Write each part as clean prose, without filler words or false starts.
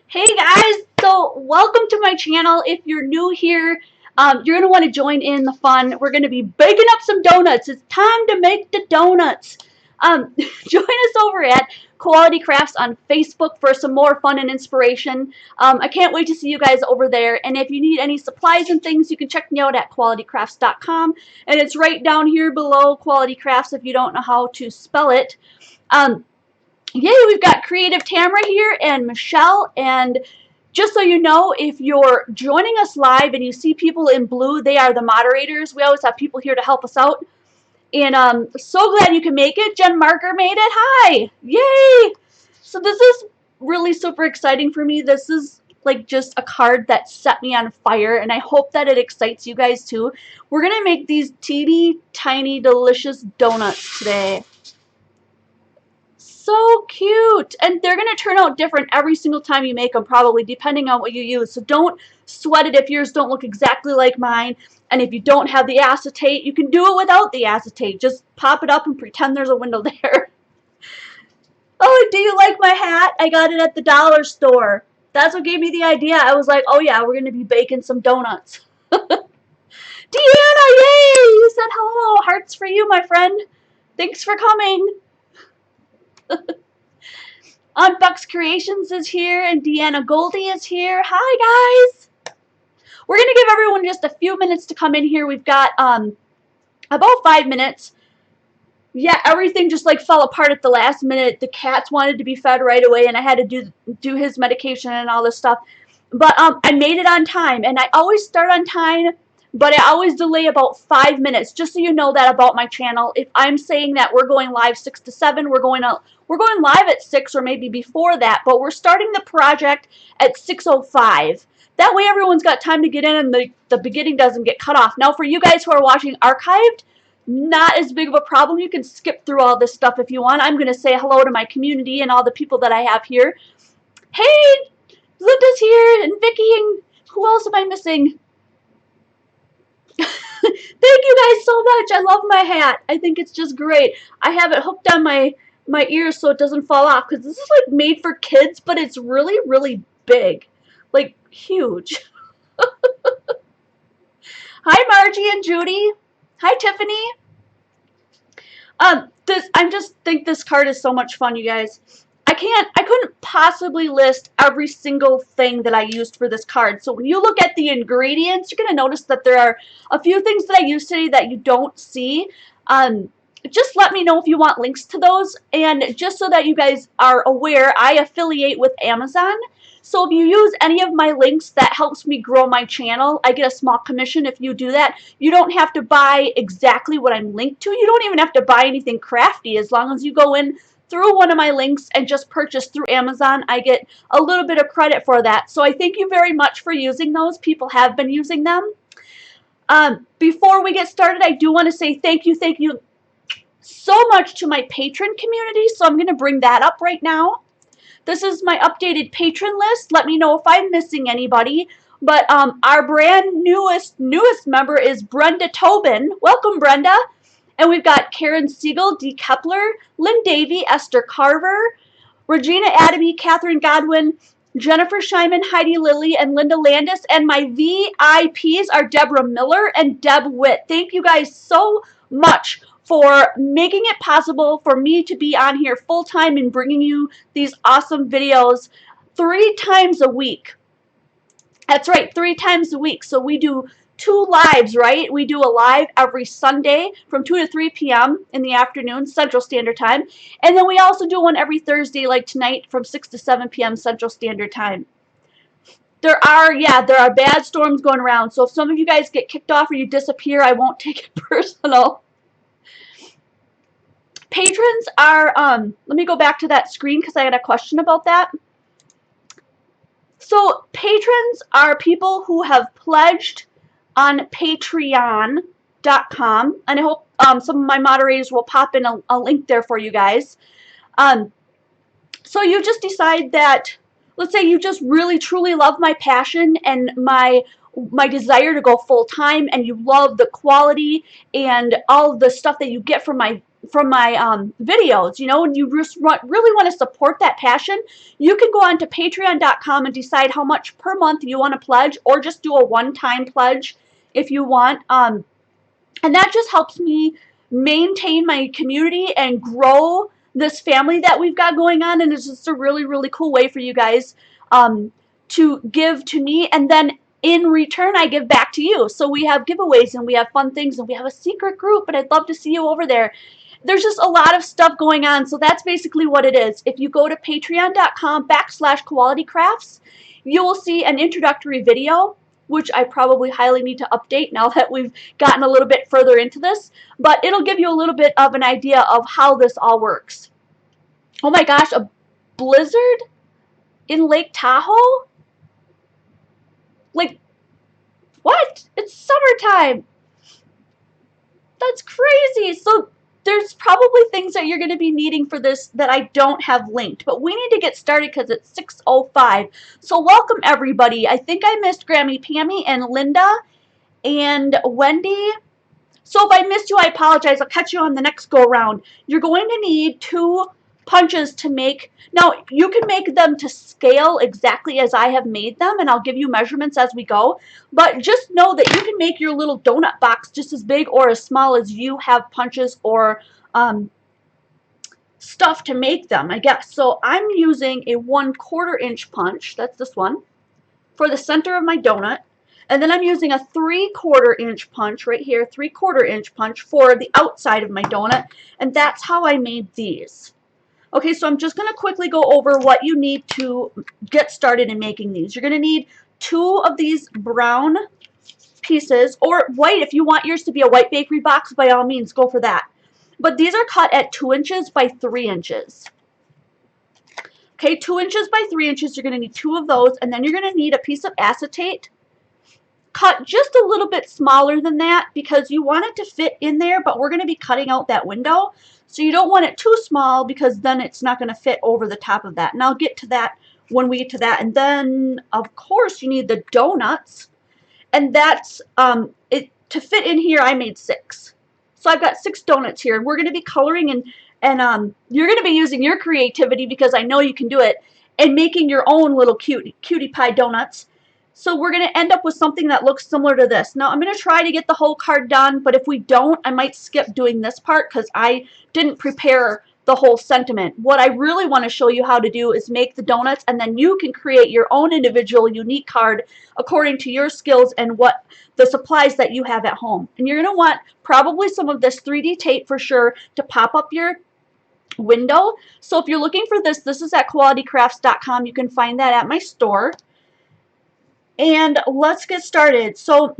Hey guys, so welcome to my channel. If you're new here, you're going to want to join in the fun. We're going to be baking up some donuts. It's time to make the donuts. Join us over at Quality Crafts on Facebook for some more fun and inspiration. I can't wait to see you guys over there. And if you need any supplies and things, you can check me out at qualitycrafts.com. And it's right down here below Quality Crafts if you don't know how to spell it. Yay, we've got Creative Tamara here and Michelle, and just so you know, if you're joining us live and you see people in blue, they are the moderators. We always have people here to help us out, and so glad you can make it. Jen Marker made it. Hi! Yay! So this is really super exciting for me. This is like just a card that set me on fire, and I hope that it excites you guys too. We're going to make these teeny, tiny, delicious donuts today. So cute, and they're going to turn out different every single time you make them, probably depending on what you use. So don't sweat it if yours don't look exactly like mine, and if you don't have the acetate, you can do it without the acetate. Just pop it up and pretend there's a window there. Oh, do you like my hat? I got it at the dollar store. That's what gave me the idea. I was like, oh yeah, we're going to be baking some donuts. Deanna, yay! You said hello. Hearts for you, my friend. Thanks for coming. Unbox Creations is here, and Deanna Goldie is here. Hi, guys. We're going to give everyone just a few minutes to come in here. We've got about 5 minutes. Yeah, everything just like fell apart at the last minute. The cats wanted to be fed right away, and I had to do his medication and all this stuff. But I made it on time, and I always start on time, but I always delay about 5 minutes, just so you know that about my channel. If I'm saying that we're going live 6 to 7, we're going live at 6 or maybe before that, but we're starting the project at 6:05. That way everyone's got time to get in and the beginning doesn't get cut off. Now for you guys who are watching archived, not as big of a problem. You can skip through all this stuff if you want. I'm going to say hello to my community and all the people that I have here. Hey, Linda's here, and Vicky, and who else am I missing? Thank you guys so much. I love my hat. I think it's just great. I have it hooked on my ears so it doesn't fall off, because this is like made for kids, but it's really, really big. Like, huge. Hi, Margie and Judy. Hi, Tiffany. I just think this card is so much fun, you guys. I couldn't possibly list every single thing that I used for this card. So when you look at the ingredients, you're going to notice that there are a few things that I used today that you don't see. Just let me know if you want links to those. And just so that you guys are aware, I affiliate with Amazon. So if you use any of my links, that helps me grow my channel. I get a small commission if you do that. You don't have to buy exactly what I'm linked to. You don't even have to buy anything crafty. As long as you go in through one of my links and just purchase through Amazon, I get a little bit of credit for that. So I thank you very much for using those. People have been using them. Before we get started, I do want to say thank you so much to my patron community. So I'm going to bring that up right now. This is my updated patron list. Let me know if I'm missing anybody. But our brand newest member is Brenda Tobin. Welcome, Brenda. And we've got Karen Siegel, Dee Kepler, Lynn Davey, Esther Carver, Regina Adamy, Catherine Godwin, Jennifer Scheinman, Heidi Lilly, and Linda Landis. And my VIPs are Deborah Miller and Deb Witt. Thank you guys so much for making it possible for me to be on here full-time and bringing you these awesome videos 3 times a week. That's right, 3 times a week. So we do 2 lives, right? We do a live every Sunday from 2 to 3 p.m. in the afternoon, Central Standard Time. And then we also do one every Thursday, like tonight, from 6 to 7 p.m. Central Standard Time. There are bad storms going around. So if some of you guys get kicked off or you disappear, I won't take it personal. Patrons are, let me go back to that screen because I had a question about that. So patrons are people who have pledged on Patreon.com, and I hope some of my moderators will pop in a link there for you guys. So you just decide that, let's say you just really truly love my passion and my desire to go full time, and you love the quality and all of the stuff that you get from my videos, you know, and you just really want to support that passion, you can go on to patreon.com and decide how much per month you want to pledge, or just do a one-time pledge if you want. And that just helps me maintain my community and grow this family that we've got going on. And it's just a really, really cool way for you guys to give to me. And then in return, I give back to you. So we have giveaways and we have fun things and we have a secret group. And I'd love to see you over there. There's just a lot of stuff going on. So that's basically what it is. If you go to patreon.com/qualitycrafts, you will see an introductory video, which I probably highly need to update now that we've gotten a little bit further into this, but it'll give you a little bit of an idea of how this all works. Oh my gosh, a blizzard in Lake Tahoe? Like, what? It's summertime. That's crazy. So there's probably things that you're going to be needing for this that I don't have linked, but we need to get started because it's 6:05. So welcome everybody. I think I missed Grammy Pammy and Linda and Wendy. So if I missed you, I apologize. I'll catch you on the next go round. You're going to need 2 punches to make. Now, you can make them to scale exactly as I have made them, and I'll give you measurements as we go. But just know that you can make your little donut box just as big or as small as you have punches or stuff to make them, I guess. So I'm using a 1/4 inch punch. That's this one for the center of my donut. And then I'm using a 3/4 inch punch right here, 3/4 inch punch for the outside of my donut. And that's how I made these. Okay, so I'm just going to quickly go over what you need to get started in making these. You're going to need 2 of these brown pieces, or white if you want yours to be a white bakery box, by all means, go for that. But these are cut at 2 inches by 3 inches. Okay, 2 inches by 3 inches, you're going to need 2 of those, and then you're going to need a piece of acetate cut just a little bit smaller than that because you want it to fit in there, but we're going to be cutting out that window. So you don't want it too small because then it's not going to fit over the top of that. And I'll get to that when we get to that. And then, of course, you need the donuts. And that's, to fit in here, I made 6. So I've got 6 donuts here. And we're going to be coloring and you're going to be using your creativity because I know you can do it, and making your own little cutie pie donuts. So we're going to end up with something that looks similar to this. Now I'm going to try to get the whole card done, but if we don't, I might skip doing this part because I didn't prepare the whole sentiment. What I really want to show you how to do is make the donuts, and then you can create your own individual unique card according to your skills and what the supplies that you have at home. And you're going to want probably some of this 3D tape for sure to pop up your window. So if you're looking for this, this is at qualitycrafts.com. You can find that at my store. And let's get started. So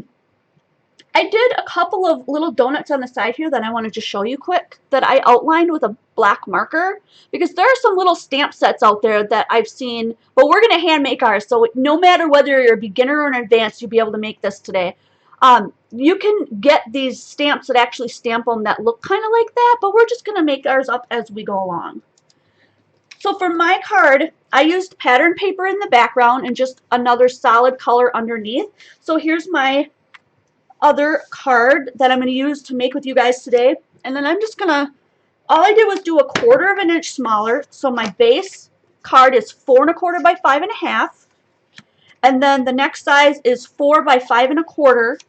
I did a couple of little donuts on the side here that I want to just show you quick that I outlined with a black marker because there are some little stamp sets out there that I've seen, but we're going to hand make ours. So no matter whether you're a beginner or an advanced, you'll be able to make this today. You can get these stamps that actually stamp them that look kind of like that, but we're just going to make ours up as we go along. So for my card, I used pattern paper in the background and just another solid color underneath. So here's my other card that I'm going to use to make with you guys today. And then I'm just going to, all I did was do a 1/4 inch smaller. So my base card is 4 1/4 by 5 1/2. And then the next size is 4 by 5 1/4.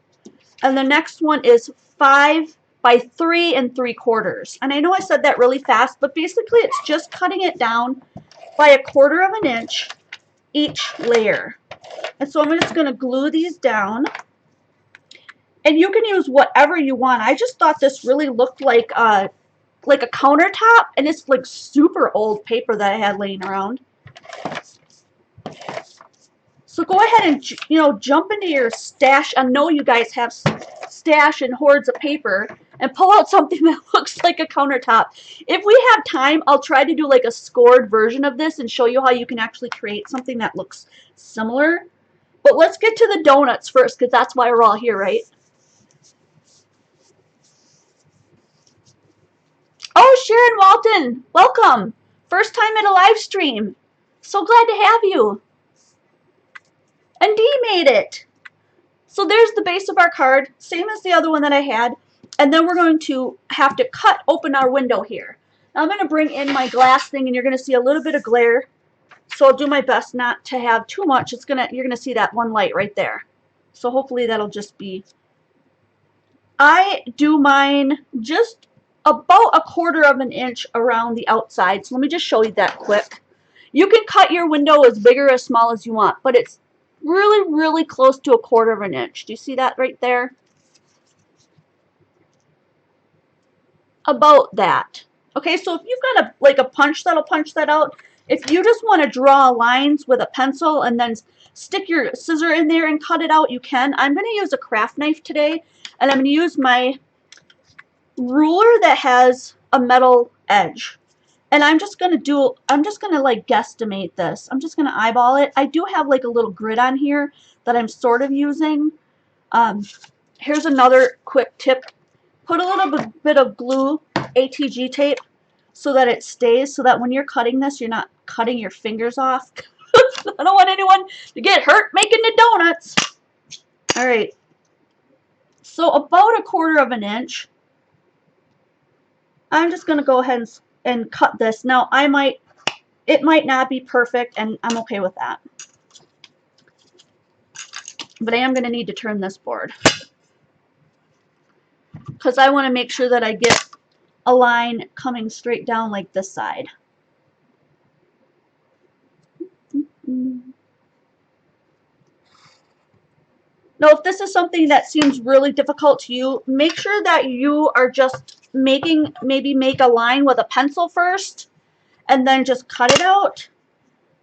And the next one is 5 by 3 3/4. And I know I said that really fast, but basically it's just cutting it down by 1/4 inch each layer. And so I'm just going to glue these down. And you can use whatever you want. I just thought this really looked like a countertop, and it's like super old paper that I had laying around. So go ahead and, you know, jump into your stash. I know you guys have stash and hordes of paper, and pull out something that looks like a countertop. If we have time, I'll try to do like a scored version of this and show you how you can actually create something that looks similar. But let's get to the donuts first because that's why we're all here, right? Oh, Sharon Walton, welcome. First time at a live stream. So glad to have you. And Dee made it. So there's the base of our card, same as the other one that I had. And then we're going to have to cut open our window here. Now I'm going to bring in my glass thing, and you're going to see a little bit of glare. So I'll do my best not to have too much. You're going to see that one light right there. So hopefully that'll just be... I do mine just about 1/4 of an inch around the outside. So let me just show you that quick. You can cut your window as big or as small as you want, but it's really, really close to 1/4 of an inch. Do you see that right there? About that. Okay, so if you've got a punch that'll punch that out, if you just want to draw lines with a pencil and then stick your scissor in there and cut it out, you can. I'm going to use a craft knife today, and I'm going to use my ruler that has a metal edge. And I'm just going to like guesstimate this. I'm just going to eyeball it. I do have like a little grid on here that I'm sort of using. Here's another quick tip. Put a little bit of glue, ATG tape, so that it stays, so that when you're cutting this, you're not cutting your fingers off. I don't want anyone to get hurt making the donuts. All right. So about 1/4 of an inch. I'm just going to go ahead and cut this. Now, it might not be perfect, and I'm okay with that. But I am going to need to turn this board, because I want to make sure that I get a line coming straight down like this side. Now, if this is something that seems really difficult to you, make sure that you are just maybe make a line with a pencil first and then just cut it out,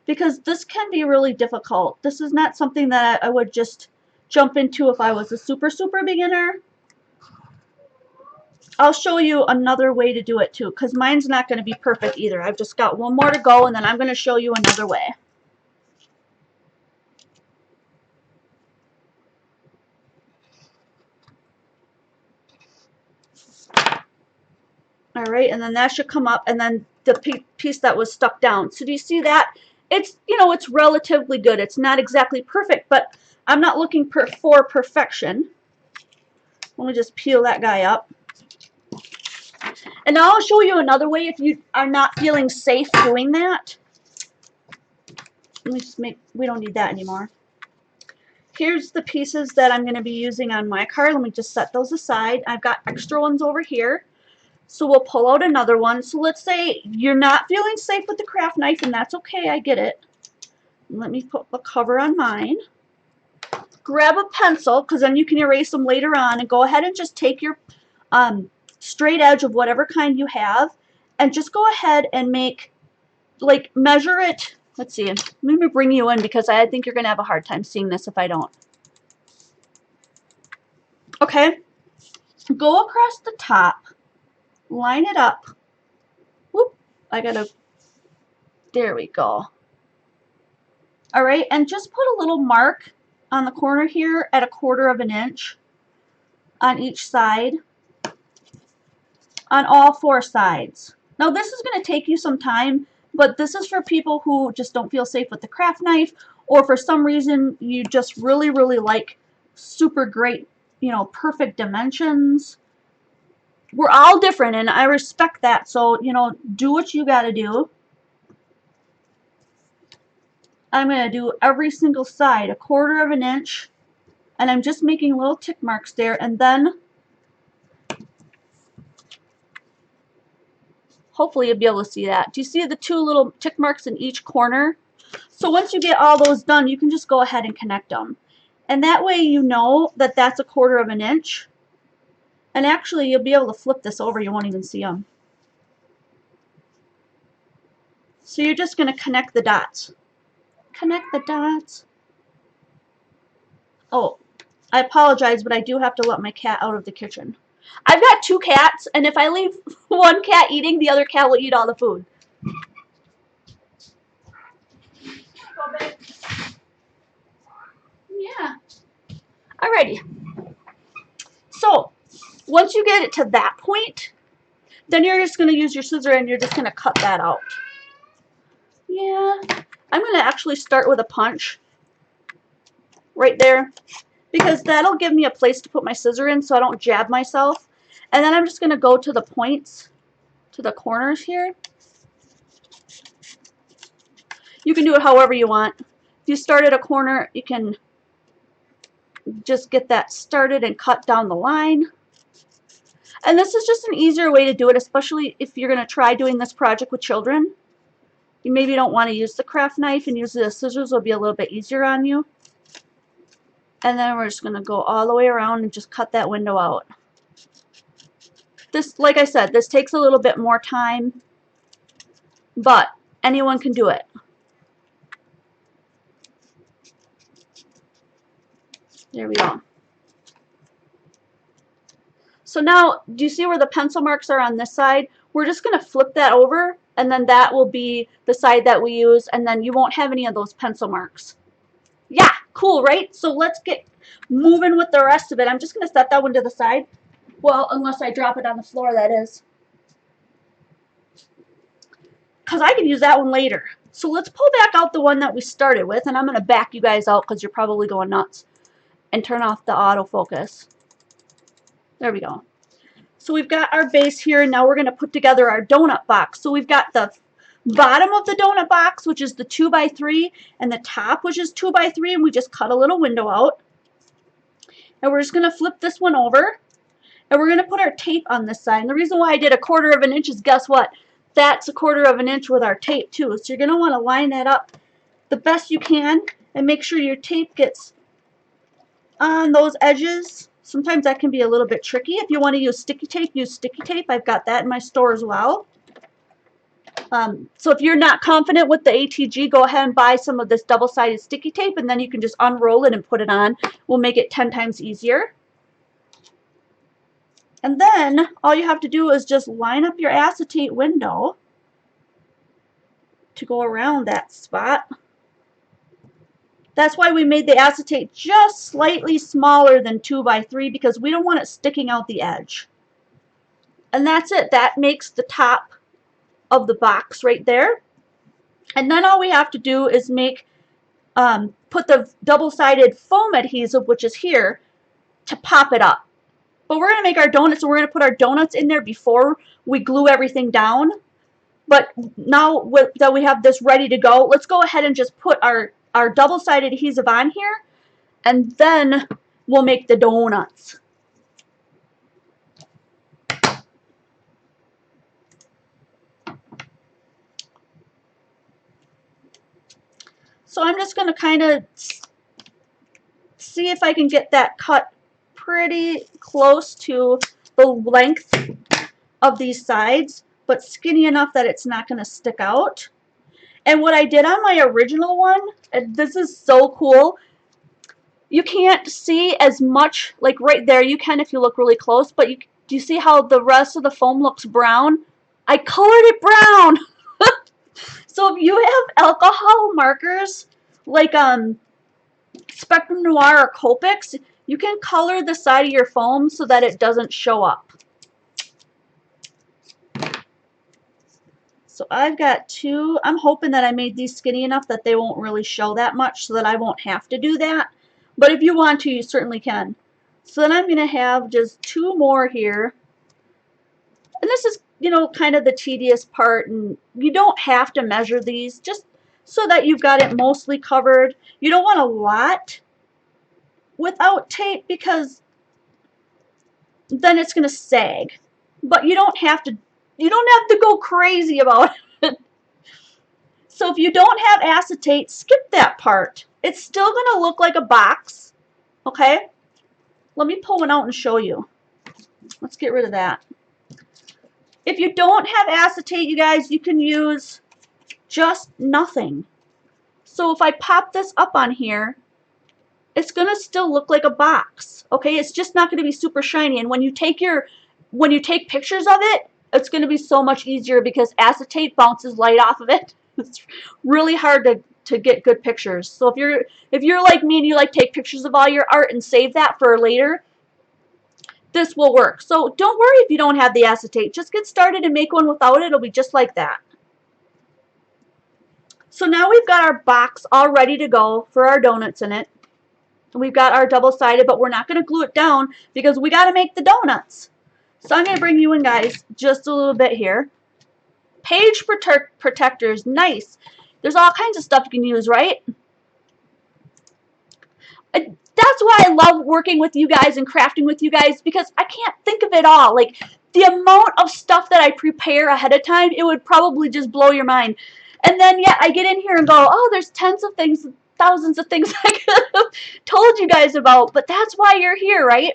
because this can be really difficult. This is not something that I would just jump into if I was a super, super beginner. I'll show you another way to do it too, because mine's not going to be perfect either. I've just got one more to go, and then I'm going to show you another way. All right, and then that should come up, and then the piece that was stuck down. So do you see that? It's, it's relatively good. It's not exactly perfect, but I'm not looking for perfection. Let me just peel that guy up. And now I'll show you another way if you are not feeling safe doing that. Let me just we don't need that anymore. Here's the pieces that I'm going to be using on my card. Let me just set those aside. I've got extra ones over here. So we'll pull out another one. So let's say you're not feeling safe with the craft knife, and that's okay, I get it. Let me put the cover on mine. Grab a pencil, because then you can erase them later on, and go ahead and just take your straight edge of whatever kind you have, and just go ahead and measure it. Let's see, let me bring you in, because I think you're going to have a hard time seeing this if I don't. Okay, go across the top. Line it up. Whoop, there we go. All right, and just put a little mark on the corner here at 1/4 of an inch on each side, on all 4 sides. Now this is going to take you some time, but this is for people who just don't feel safe with the craft knife, or for some reason you just really, really like super great, perfect dimensions. We're all different, and I respect that. So, do what you got to do. I'm going to do every single side 1/4 of an inch, and I'm just making little tick marks there, and then hopefully you'll be able to see that. Do you see the 2 little tick marks in each corner? So once you get all those done, you can just go ahead and connect them. And that way you know that that's 1/4 of an inch. And actually, you'll be able to flip this over. You won't even see them. So you're just going to connect the dots. Connect the dots. Oh, I apologize, but I do have to let my cat out of the kitchen. I've got 2 cats, and if I leave one cat eating, the other cat will eat all the food. Go, babe. Yeah. Alrighty. So, once you get it to that point, then you're just going to use your scissor and you're just going to cut that out. Yeah. I'm going to actually start with a punch right there, because that'll give me a place to put my scissor in so I don't jab myself. And then I'm just going to go to the points, to the corners here. You can do it however you want. If you start at a corner, you can just get that started and cut down the line. And this is just an easier way to do it, especially if you're going to try doing this project with children. You maybe don't want to use the craft knife and use the scissors, will be a little bit easier on you. And then we're just going to go all the way around and just cut that window out. This, like I said, this takes a little bit more time, but anyone can do it. There we go. So now, do you see where the pencil marks are on this side? We're just going to flip that over, and then that will be the side that we use, and then you won't have any of those pencil marks. Yeah, cool, right? So let's get moving with the rest of it. I'm just going to set that one to the side. Well, unless I drop it on the floor, that is. Because I can use that one later. So let's pull back out the one that we started with, and I'm going to back you guys out because you're probably going nuts. And turn off the autofocus. There we go. So we've got our base here, and now we're going to put together our donut box. So we've got the bottom of the donut box, which is the 2x3, and the top, which is 2x3, and we just cut a little window out. And we're just going to flip this one over, and we're going to put our tape on this side. And the reason why I did 1/4 of an inch is, guess what? That's 1/4 of an inch with our tape too. So you're going to want to line that up the best you can, and make sure your tape gets on those edges. Sometimes that can be a little bit tricky. If you want to use sticky tape, use sticky tape. I've got that in my store as well. So if you're not confident with the ATG, go ahead and buy some of this double-sided sticky tape, and then you can just unroll it and put it on. We'll make it 10 times easier. And then all you have to do is just line up your acetate window to go around that spot. That's why we made the acetate just slightly smaller than 2x3, because we don't want it sticking out the edge. And that's it. That makes the top of the box right there. And then all we have to do is make put the double-sided foam adhesive, which is here, to pop it up. But we're going to make our donuts, and we're going to put our donuts in there before we glue everything down. But now that we have this ready to go, let's go ahead and just put our double-sided adhesive on here, and then we'll make the donuts. So I'm just going to kind of see if I can get that cut pretty close to the length of these sides, but skinny enough that it's not going to stick out. And what I did on my original one, and this is so cool, you can't see as much, like right there, you can if you look really close, but do you see how the rest of the foam looks brown? I colored it brown! So if you have alcohol markers, like Spectrum Noir or Copics, you can color the side of your foam so that it doesn't show up. So I've got two. I'm hoping that I made these skinny enough that they won't really show that much, so that I won't have to do that. But if you want to, you certainly can. So then I'm going to have just 2 more here. And this is, you know, kind of the tedious part, and you don't have to measure these, just so that you've got it mostly covered. You don't want a lot without tape, because then it's going to sag. But you don't have to go crazy about it. So if you don't have acetate, skip that part. It's still going to look like a box. Okay? Let me pull one out and show you. Let's get rid of that. If you don't have acetate, you guys, you can use just nothing. So if I pop this up on here, it's going to still look like a box. Okay? It's just not going to be super shiny. And when you take pictures of it, it's going to be so much easier, because acetate bounces light off of it. It's really hard to get good pictures. So if you're like me and you like take pictures of all your art and save that for later, this will work. So don't worry if you don't have the acetate. Just get started and make one without it. It'll be just like that. So now we've got our box all ready to go for our donuts in it. We've got our double-sided, but we're not going to glue it down because we got to make the donuts. So I'm going to bring you in, guys, just a little bit here. Page protectors, nice. There's all kinds of stuff you can use, right? That's why I love working with you guys and crafting with you guys, because I can't think of it all. Like, the amount of stuff that I prepare ahead of time, it would probably just blow your mind. And then, yet, I get in here and go, oh, there's tens of things, thousands of things I could have told you guys about. But that's why you're here, right?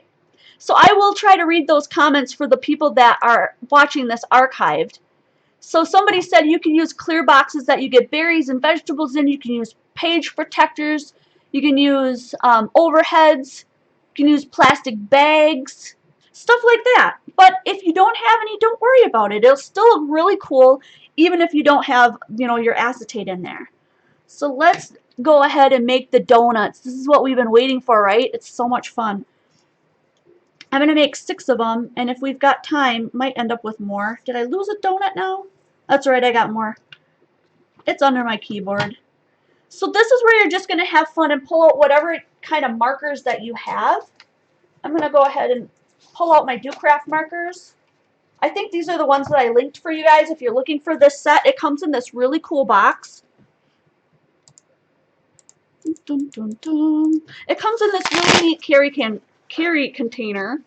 So I will try to read those comments for the people that are watching this archived. So somebody said you can use clear boxes that you get berries and vegetables in. You can use page protectors. You can use overheads. You can use plastic bags, stuff like that. But if you don't have any, don't worry about it. It'll still look really cool, even if you don't have, you know, your acetate in there. So let's go ahead and make the donuts. This is what we've been waiting for, right? It's so much fun. I'm going to make 6 of them, and if we've got time, might end up with more. Did I lose a donut now? That's right, I got more. It's under my keyboard. So this is where you're just going to have fun and pull out whatever kind of markers that you have. I'm going to go ahead and pull out my Do Craft markers. I think these are the ones that I linked for you guys. If you're looking for this set, it comes in this really cool box. Dun, dun, dun. It comes in this really neat carry container.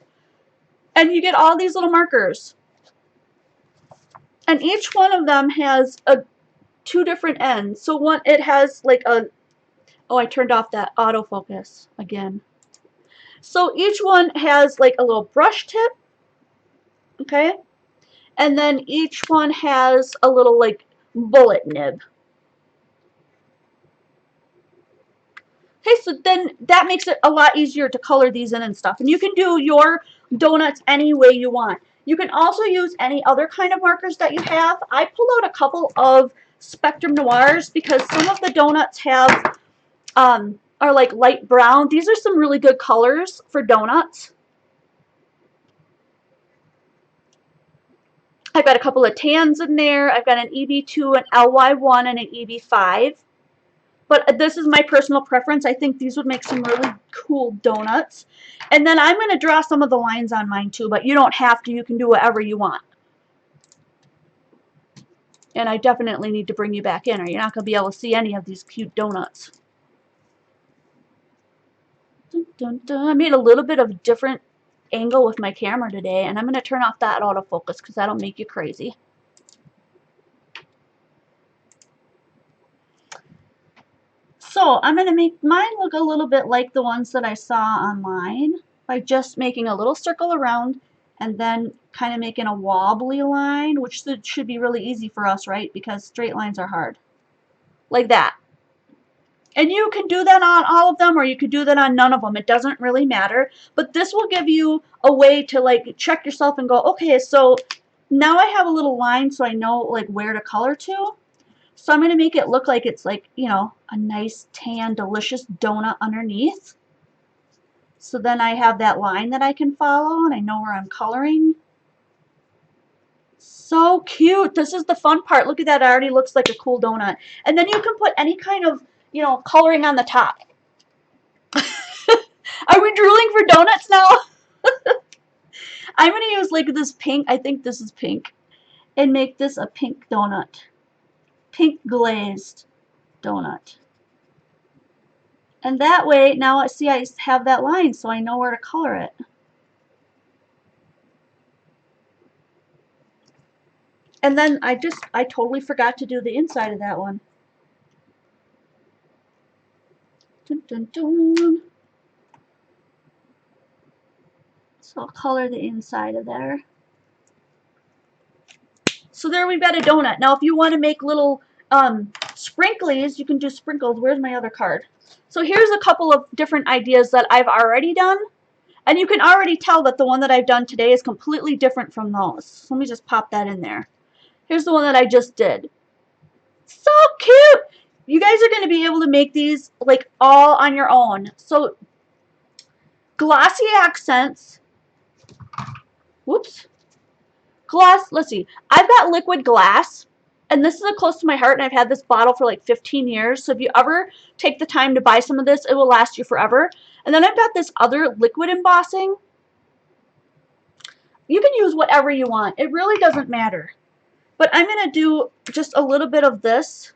And you get all these little markers. And each one of them has 2 different ends. So one, it has like a, oh, I turned off that autofocus again. So each one has like a little brush tip, okay? And then each one has a little like bullet nib. Okay, so then that makes it a lot easier to color these in and stuff. And you can do your donuts any way you want. You can also use any other kind of markers that you have. I pulled out a couple of Spectrum Noirs because some of the donuts have are like light brown. These are some really good colors for donuts. I've got a couple of tans in there. I've got an EB2, an LY1, and an EB5. But this is my personal preference. I think these would make some really cool donuts. And then I'm going to draw some of the lines on mine too, but you don't have to. You can do whatever you want. And I definitely need to bring you back in, or you're not going to be able to see any of these cute donuts. Dun, dun, dun. I made a little bit of a different angle with my camera today, and I'm going to turn off that autofocus because that'll make you crazy. So I'm going to make mine look a little bit like the ones that I saw online by just making a little circle around and then kind of making a wobbly line, which should be really easy for us, right? Because straight lines are hard. Like that. And you can do that on all of them, or you could do that on none of them. It doesn't really matter. But this will give you a way to like check yourself and go, okay, so now I have a little line so I know like where to color to. So I'm going to make it look like it's like, you know, a nice tan, delicious donut underneath. So then I have that line that I can follow and I know where I'm coloring. So cute. This is the fun part. Look at that. It already looks like a cool donut. And then you can put any kind of, you know, coloring on the top. Are we drooling for donuts now? I'm going to use like this pink. I think this is pink. And make this a pink donut. Pink glazed donut. And that way, now see I have that line so I know where to color it. And then I totally forgot to do the inside of that one. Dun, dun, dun. So I'll color the inside of there. So there we've got a donut. Now if you want to make little sprinklies, you can do sprinkles. Where's my other card? So here's a couple of different ideas that I've already done. And you can already tell that the one that I've done today is completely different from those. So let me just pop that in there. Here's the one that I just did. So cute! You guys are going to be able to make these like all on your own. So glossy accents. Whoops. Gloss, let's see. I've got liquid glass. And this is close to my heart, and I've had this bottle for like 15 years. So if you ever take the time to buy some of this, it will last you forever. And then I've got this other liquid embossing. You can use whatever you want. It really doesn't matter. But I'm going to do just a little bit of this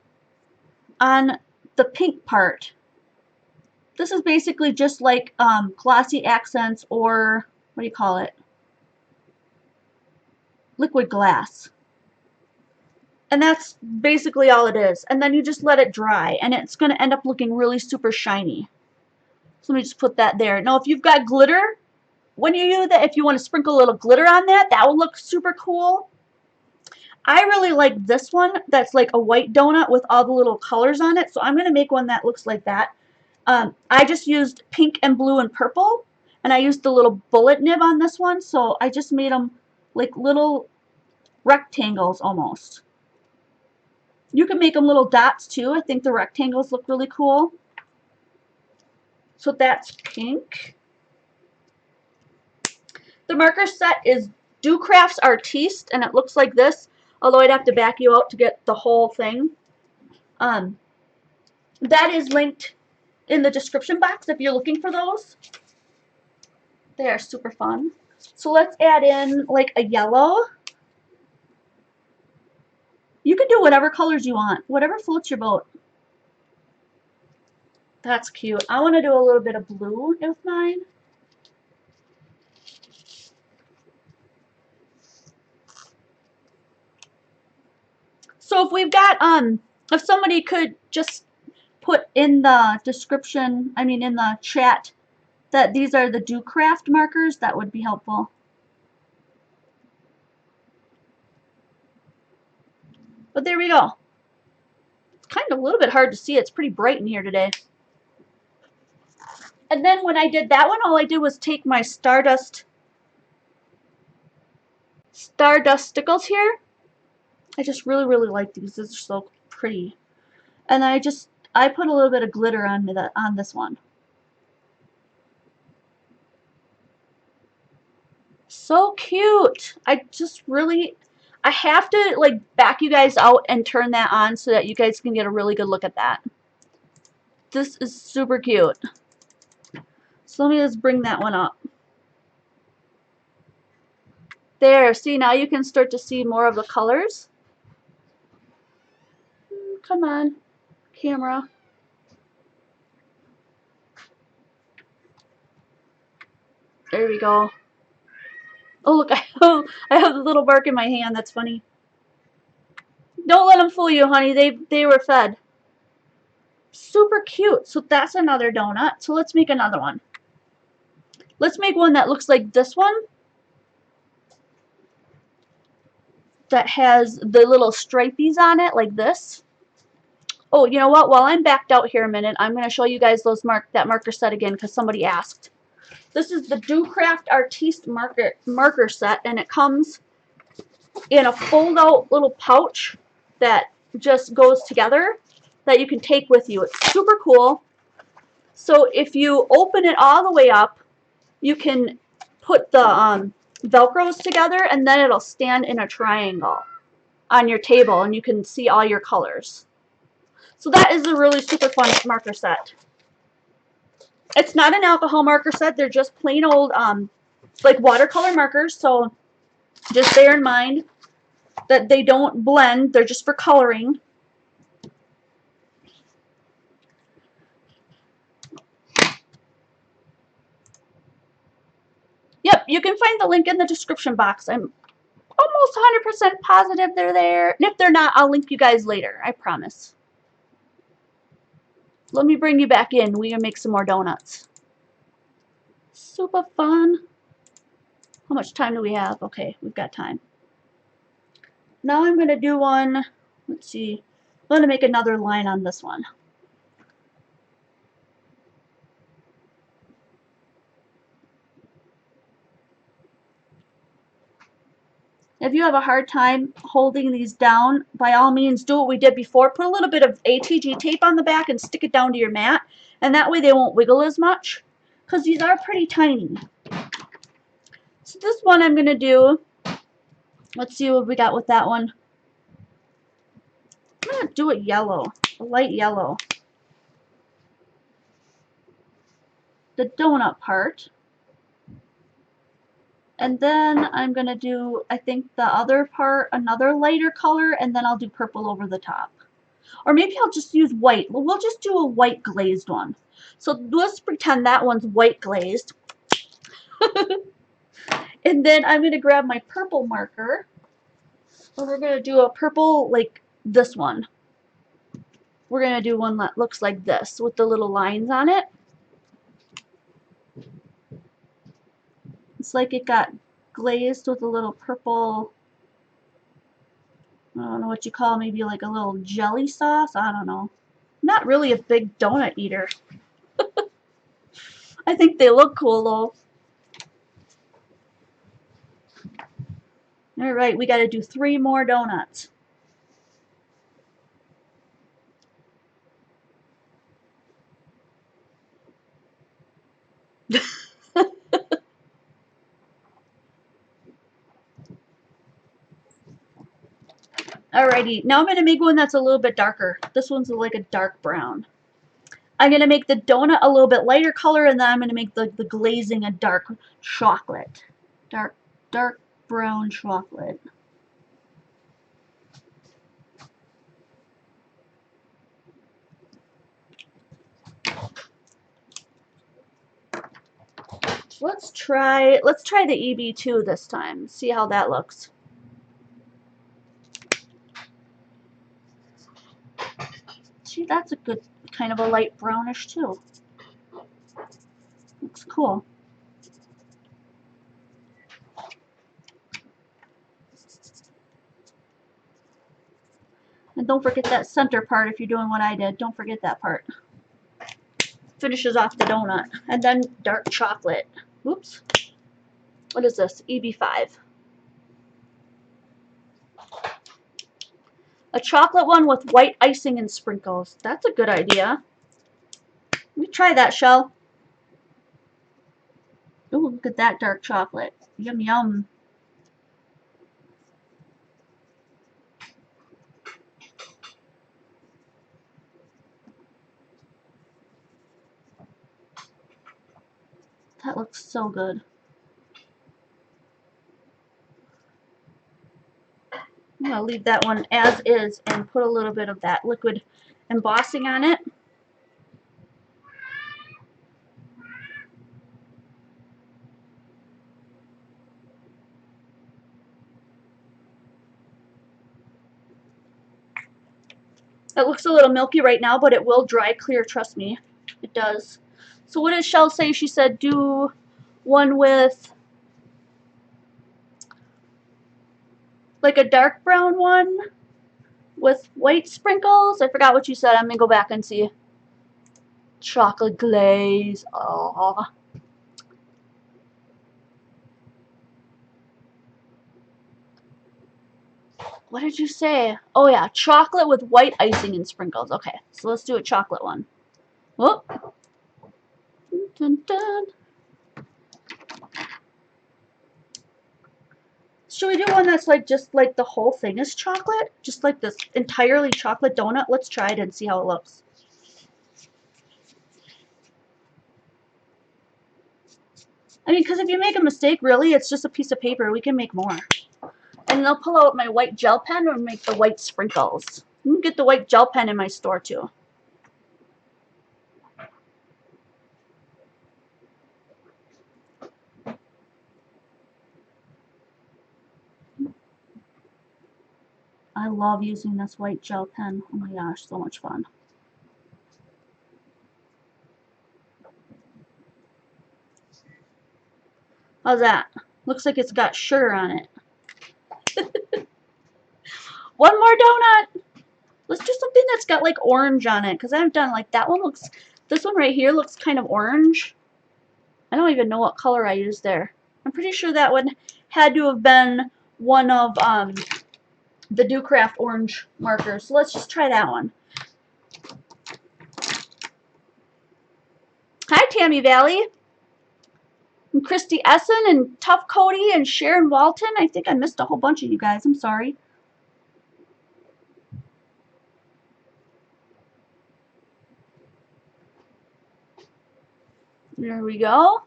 on the pink part. This is basically just like glossy accents, or what do you call it? Liquid glass. And that's basically all it is. And then you just let it dry, and it's going to end up looking really super shiny. So let me just put that there. Now, if you've got glitter, when you do that, if you want to sprinkle a little glitter on that, that will look super cool. I really like this one that's like a white donut with all the little colors on it. So I'm going to make one that looks like that. I just used pink and blue and purple, and I used the little bullet nib on this one. So I just made them like little rectangles almost. You can make them little dots too. I think the rectangles look really cool. So that's pink. The marker set is Do Crafts Artiste, and it looks like this, although I'd have to back you out to get the whole thing. That is linked in the description box if you're looking for those. They are super fun. So let's add in like a yellow. You can do whatever colors you want, whatever floats your boat. That's cute. I want to do a little bit of blue with mine. So if we've got, if somebody could just put in the description, I mean in the chat, that these are the Do Craft markers, that would be helpful. But there we go. It's kind of a little bit hard to see. It's pretty bright in here today. And then when I did that one, all I did was take my Stardust stickles here. I just really, really like these. These are so pretty. And I put a little bit of glitter on this one. So cute. I have to like back you guys out and turn that on so that you guys can get a really good look at that. This is super cute. So let me just bring that one up. There, see, now you can start to see more of the colors. Come on, camera. There we go. Oh, look, I have the little bark in my hand. That's funny. Don't let them fool you, honey. They were fed. Super cute. So that's another donut. So let's make another one. Let's make one that looks like this one. That has the little stripies on it, like this. Oh, you know what? While I'm backed out here a minute, I'm going to show you guys that marker set again because somebody asked. This is the Do Craft Artiste marker set, and it comes in a fold-out little pouch that just goes together that you can take with you. It's super cool. So if you open it all the way up, you can put the Velcros together, and then it'll stand in a triangle on your table, and you can see all your colors. So that is a really super fun marker set. It's not an alcohol marker set. They're just plain old like watercolor markers. So just bear in mind that they don't blend. They're just for coloring. Yep, you can find the link in the description box. I'm almost 100% positive they're there. And if they're not, I'll link you guys later. I promise. Let me bring you back in. We're going to make some more donuts. Super fun. How much time do we have? Okay, we've got time. Now I'm going to do one. Let's see. I'm going to make another line on this one. If you have a hard time holding these down, by all means do what we did before. Put a little bit of ATG tape on the back and stick it down to your mat. And that way they won't wiggle as much. Because these are pretty tiny. So this one I'm going to do. Let's see what we got with that one. I'm going to do it yellow, a light yellow. The donut part. And then I'm going to do, I think, the other part, another lighter color, and then I'll do purple over the top. Or maybe I'll just use white. Well, we'll just do a white glazed one. So let's pretend that one's white glazed. And then I'm going to grab my purple marker. And we're going to do a purple like this one. We're going to do one that looks like this with the little lines on it. It's like it got glazed with a little purple, I don't know what you call it, maybe like a little jelly sauce. I don't know. Not really a big donut eater. I think they look cool though. Alright, we got to do 3 more donuts. Alrighty, now I'm going to make one that's a little bit darker. This one's like a dark brown. I'm going to make the donut a little bit lighter color, and then I'm going to make the glazing a dark chocolate. Dark brown chocolate. Let's try the EB2 this time. See how that looks. See, that's a good kind of a light brownish too. Looks cool. And don't forget that center part if you're doing what I did. Don't forget that part. Finishes off the donut. And then dark chocolate. Oops. What is this? EB5. A chocolate one with white icing and sprinkles. That's a good idea. Let me try that, Shell. Ooh, look at that dark chocolate. Yum, yum. That looks so good. I'm going to leave that one as is and put a little bit of that liquid embossing on it. It looks a little milky right now, but it will dry clear, trust me. It does. So what did Shell say? She said do one with like a dark brown one with white sprinkles. I forgot what you said. I'm going to go back and see. Chocolate glaze. Oh. What did you say? Oh yeah, chocolate with white icing and sprinkles. Okay, so let's do a chocolate one. Whoop. Dun, dun. Should we do one that's like just like the whole thing is chocolate? Just like this entirely chocolate donut? Let's try it and see how it looks. I mean, because if you make a mistake, really, it's just a piece of paper. We can make more. And I'll pull out my white gel pen and make the white sprinkles. You can get the white gel pen in my store too. I love using this white gel pen. Oh my gosh, so much fun. How's that? Looks like it's got sugar on it. One more donut! Let's do something that's got like orange on it, because I've done like that one looks, this one right here looks kind of orange. I don't even know what color I used there. I'm pretty sure that one had to have been one of the Do Craft orange markers. So let's just try that one. Hi, Tammy Valley. And Christy Essen and Tough Cody and Sharon Walton. I think I missed a whole bunch of you guys. I'm sorry. There we go.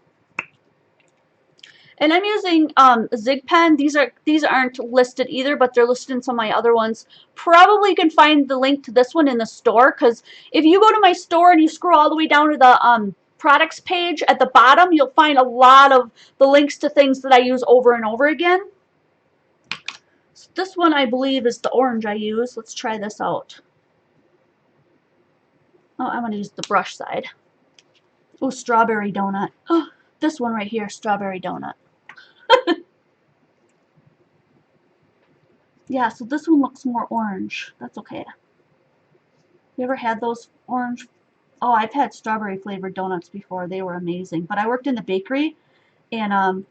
And I'm using Zig pen. These aren't listed either, but they're listed in some of my other ones. Probably you can find the link to this one in the store, because if you go to my store and you scroll all the way down to the products page at the bottom, you'll find a lot of the links to things that I use over and over again. So this one I believe is the orange I use. Let's try this out. Oh, I'm going to use the brush side. Oh, strawberry donut. Oh, this one right here, strawberry donut. Yeah, so this one looks more orange. That's okay. You ever had those orange? Oh, I've had strawberry flavored donuts before. They were amazing. But I worked in the bakery, and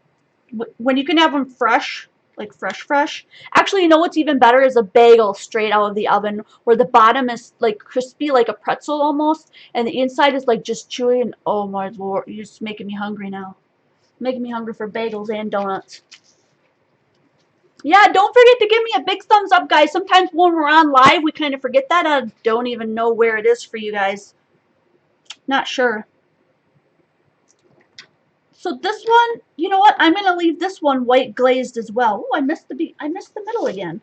when you can have them fresh, like fresh. Actually, you know what's even better is a bagel straight out of the oven, where the bottom is like crispy, like a pretzel almost, and the inside is like just chewy. And oh my lord, you're just making me hungry now. Making me hungry for bagels and donuts. Yeah, don't forget to give me a big thumbs up, guys. Sometimes when we're on live, we kind of forget that. I don't even know where it is for you guys. Not sure. So this one, you know what? I'm gonna leave this one white glazed as well. Oh, I missed the middle again.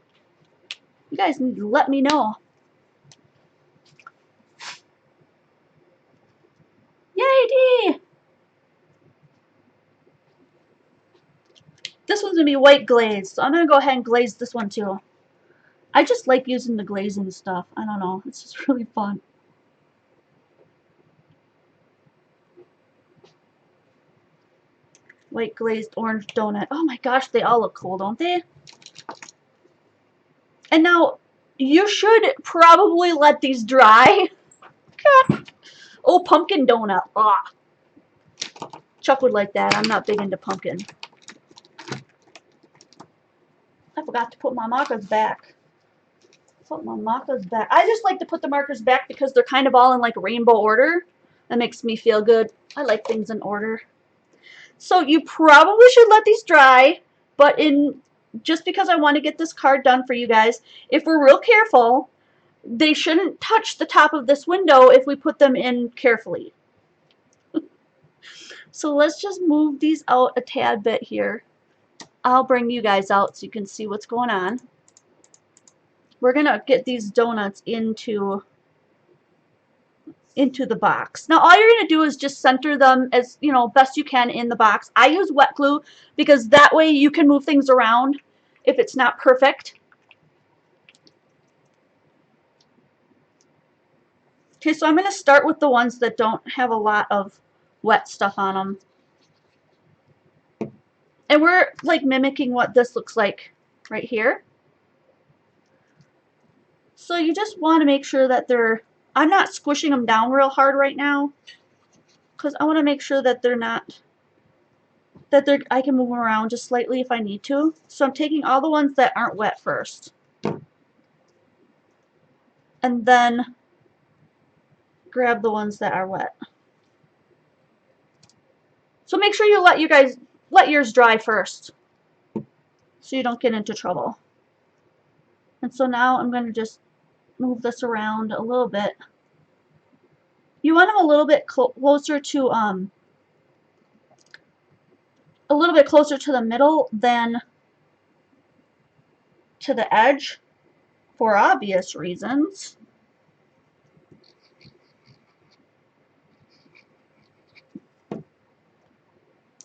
You guys need to let me know. Yay! This one's gonna be white glazed, so I'm gonna go ahead and glaze this one too. I just like using the glazing stuff. I don't know. It's just really fun. White glazed orange donut. Oh my gosh, they all look cool, don't they? And now, you should probably let these dry. Oh, pumpkin donut. Ah. Chuck would like that. I'm not big into pumpkin. I forgot to put my markers back. Put my markers back. I just like to put the markers back because they're kind of all in like rainbow order. That makes me feel good. I like things in order. So you probably should let these dry, but just because I want to get this card done for you guys, if we're real careful, they shouldn't touch the top of this window if we put them in carefully. So let's just move these out a tad bit here. I'll bring you guys out so you can see what's going on. We're going to get these donuts into the box. Now all you're going to do is just center them as, you know, best you can in the box. I use wet glue because that way you can move things around if it's not perfect. Okay, so I'm going to start with the ones that don't have a lot of wet stuff on them. And we're like mimicking what this looks like right here. So you just want to make sure that I'm not squishing them down real hard right now, because I want to make sure that I can move them around just slightly if I need to. So I'm taking all the ones that aren't wet first. And then grab the ones that are wet. So make sure you let yours dry first, so you don't get into trouble. And so now I'm going to just move this around a little bit. You want them a little bit closer to the middle than to the edge, for obvious reasons.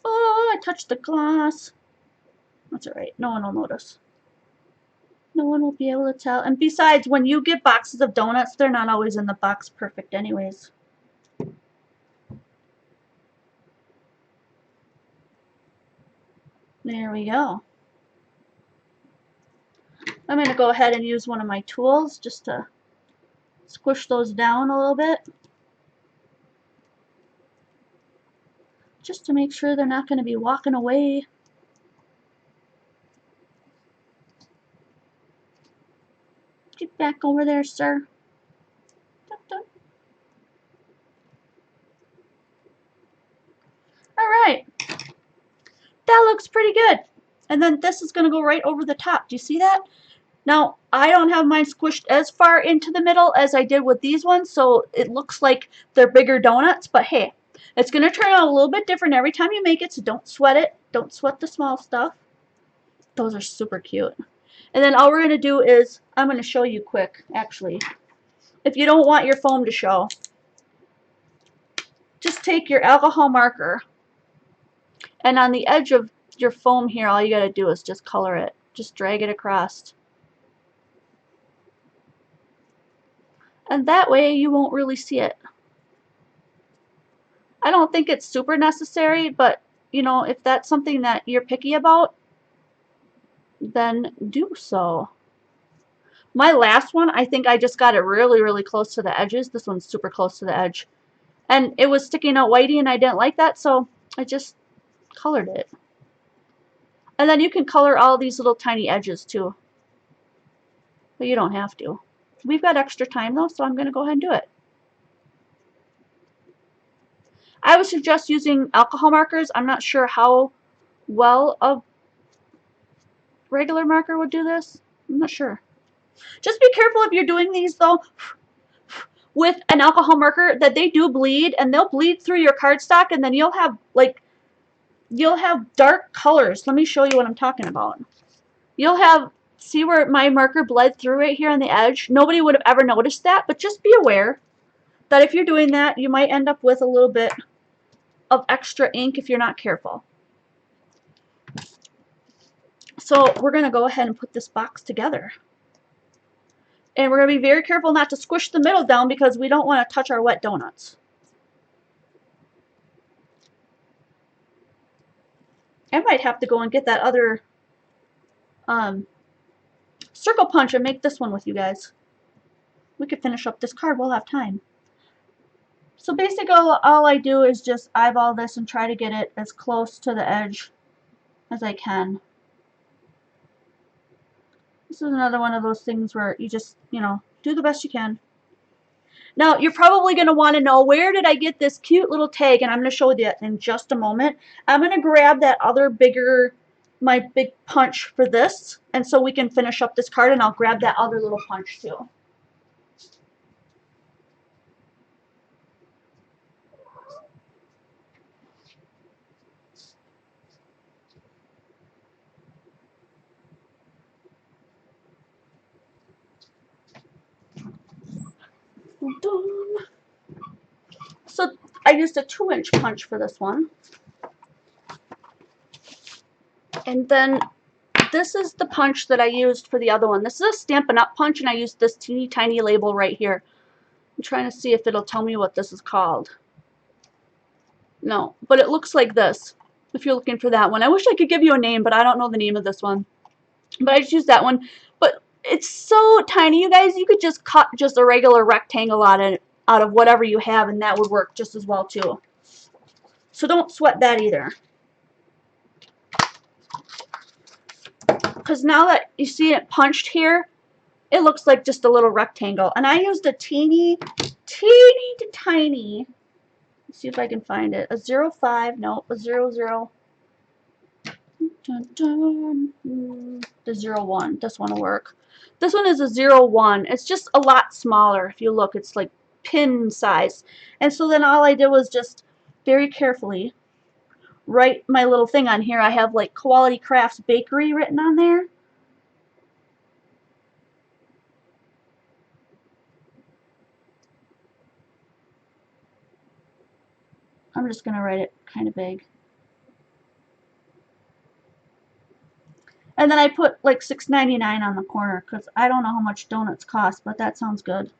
Oh, I touched the glass. That's alright. No one will notice. No one will be able to tell. And besides, when you get boxes of donuts, they're not always in the box perfect anyways. There we go. I'm going to go ahead and use one of my tools just to squish those down a little bit. Just to make sure they're not going to be walking away. Get back over there, sir. Alright. That looks pretty good. And then this is going to go right over the top. Do you see that? Now, I don't have mine squished as far into the middle as I did with these ones, so it looks like they're bigger donuts, but hey, It's going to turn out a little bit different every time you make it, so don't sweat it. Don't sweat the small stuff. Those are super cute. And then all we're going to do is, I'm going to show you quick, actually. If you don't want your foam to show, just take your alcohol marker, and on the edge of your foam here, all you got to do is just color it. Just drag it across. And that way you won't really see it. I don't think it's super necessary, but you know, if that's something that you're picky about, then do so. My last one, I think I just got it really, really close to the edges. This one's super close to the edge. And it was sticking out whitey and I didn't like that, so I just colored it. And then you can color all these little tiny edges too. But you don't have to. We've got extra time though, so I'm going to go ahead and do it. I would suggest using alcohol markers. I'm not sure how well a regular marker would do this. I'm not sure. Just be careful if you're doing these though with an alcohol marker that they do bleed, and they'll bleed through your cardstock, and then you'll have dark colors. Let me show you what I'm talking about. You'll have, see where my marker bled through right here on the edge? Nobody would have ever noticed that, but just be aware that if you're doing that, you might end up with a little bit of extra ink if you're not careful. So we're going to go ahead and put this box together. And we're going to be very careful not to squish the middle down because we don't want to touch our wet donuts. I might have to go and get that other circle punch and make this one with you guys. We could finish up this card. We'll have time. So basically all I do is just eyeball this and try to get it as close to the edge as I can. This is another one of those things where you just, you know, do the best you can. Now, you're probably going to want to know, where did I get this cute little tag? And I'm going to show you that in just a moment. I'm going to grab that other my big punch for this, and so we can finish up this card, and I'll grab that other little punch too. So I used a 2-inch punch for this one. And then this is the punch that I used for the other one. This is a Stampin' Up! Punch, and I used this teeny tiny label right here. I'm trying to see if it'll tell me what this is called. No, but it looks like this, if you're looking for that one. I wish I could give you a name, but I don't know the name of this one. But I just used that one. But it's so tiny, you guys. You could just cut just a regular rectangle out of whatever you have, and that would work just as well too. So don't sweat that either. Because now that you see it punched here, it looks like just a little rectangle. And I used a teeny to tiny, let's see if I can find it, a 05, no, a 00, the 01, this one will work. This one is a 01. It's just a lot smaller. If you look, it's like pin size. And so then all I did was just very carefully write my little thing on here. I have like Quality Crafts Bakery written on there. I'm just going to write it kind of big. And then I put like $6.99 on the corner because I don't know how much donuts cost, but that sounds good.